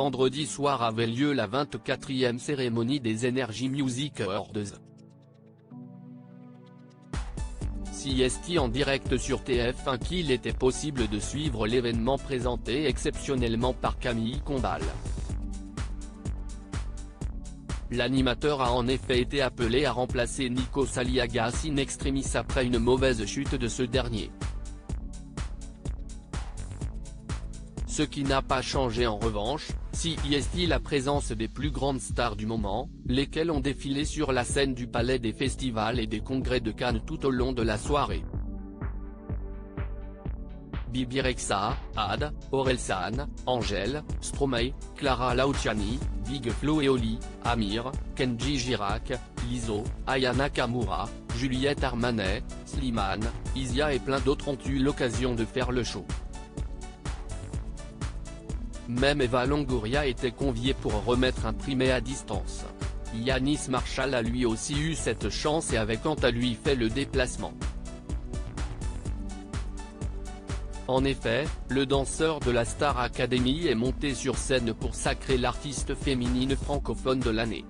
vendredi soir avait lieu la 24e cérémonie des Energy Music Awards. CST en direct sur TF1 qu'il était possible de suivre l'événement présenté exceptionnellement par Camille Combal. L'animateur a en effet été appelé à remplacer Nikos Aliagas in extremis après une mauvaise chute de ce dernier. Ce qui n'a pas changé en revanche, CST la présence des plus grandes stars du moment, lesquelles ont défilé sur la scène du Palais des Festivals et des Congrès de Cannes tout au long de la soirée. Bibi Rexha, Ad, Orelsan, Angèle, Stromae, Clara Luciani, Big Flo et Oli, Amir, Kenji Girac, Lizzo, Aya Nakamura, Juliette Armanet, Slimane, Isia et plein d'autres ont eu l'occasion de faire le show. Même Eva Longoria était conviée pour remettre un prix mais à distance. Yannis Marshall a lui aussi eu cette chance et avait quant à lui fait le déplacement. En effet, le danseur de la Star Academy est monté sur scène pour sacrer l'artiste féminine francophone de l'année.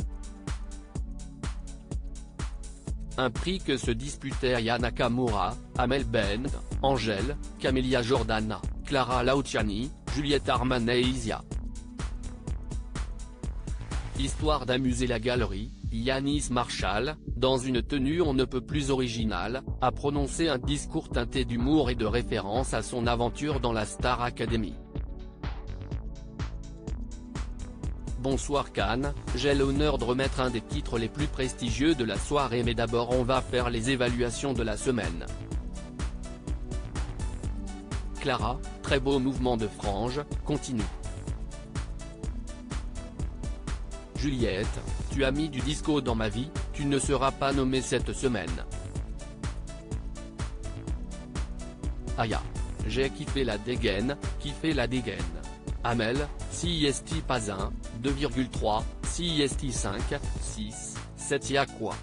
Un prix que se disputaient Aya Nakamura, Amel Bent, Angèle, Camélia Jordana, Clara Luciani, Juliette Armanet et Isia. Histoire d'amuser la galerie, Yannis Marshall, dans une tenue on ne peut plus originale, a prononcé un discours teinté d'humour et de référence à son aventure dans la Star Academy. Bonsoir Cannes, j'ai l'honneur de remettre un des titres les plus prestigieux de la soirée mais d'abord on va faire les évaluations de la semaine. Clara, très beau mouvement de frange, continue. Juliette, tu as mis du disco dans ma vie, tu ne seras pas nommée cette semaine. Aya, j'ai kiffé la dégaine, Amel, CST pas 1, 2,3, CST 5, 6, 7 y'a quoi.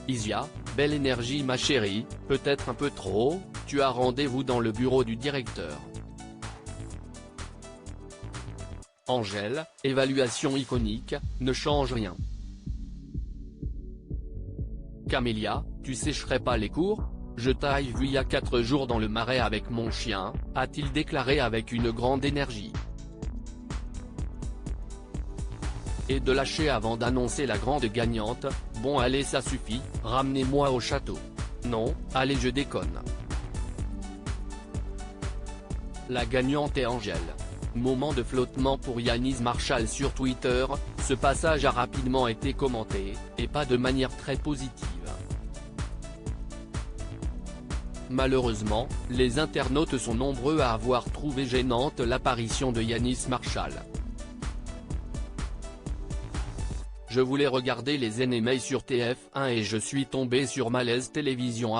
Isia, belle énergie ma chérie, peut-être un peu trop, tu as rendez-vous dans le bureau du directeur. Angèle, évaluation iconique, ne change rien. Camélia, tu sécherais pas les cours? Je t'ai vu il y a 4 jours dans le marais avec mon chien, a-t-il déclaré avec une grande énergie. Et de lâcher avant d'annoncer la grande gagnante, bon allez ça suffit, ramenez-moi au château. Non, allez je déconne. La gagnante est Angèle. Moment de flottement pour Yannis Marshall sur Twitter, ce passage a rapidement été commenté, et pas de manière très positive. Malheureusement, les internautes sont nombreux à avoir trouvé gênante l'apparition de Yannis Marshall. Je voulais regarder les NMA sur TF1 et je suis tombé sur Malaise Télévision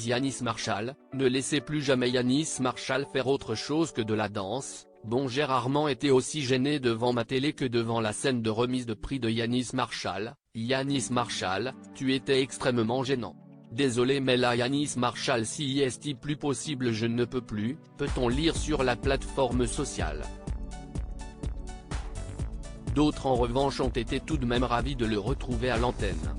@Yannis Marshall, ne laissez plus jamais Yannis Marshall faire autre chose que de la danse. Bon j'ai rarement été aussi gêné devant ma télé que devant la scène de remise de prix de Yannis Marshall. Yannis Marshall, tu étais extrêmement gênant. Désolé mais là Yannis Marshall CST plus possible je ne peux plus, peut-on lire sur la plateforme sociale. D'autres en revanche ont été tout de même ravis de le retrouver à l'antenne.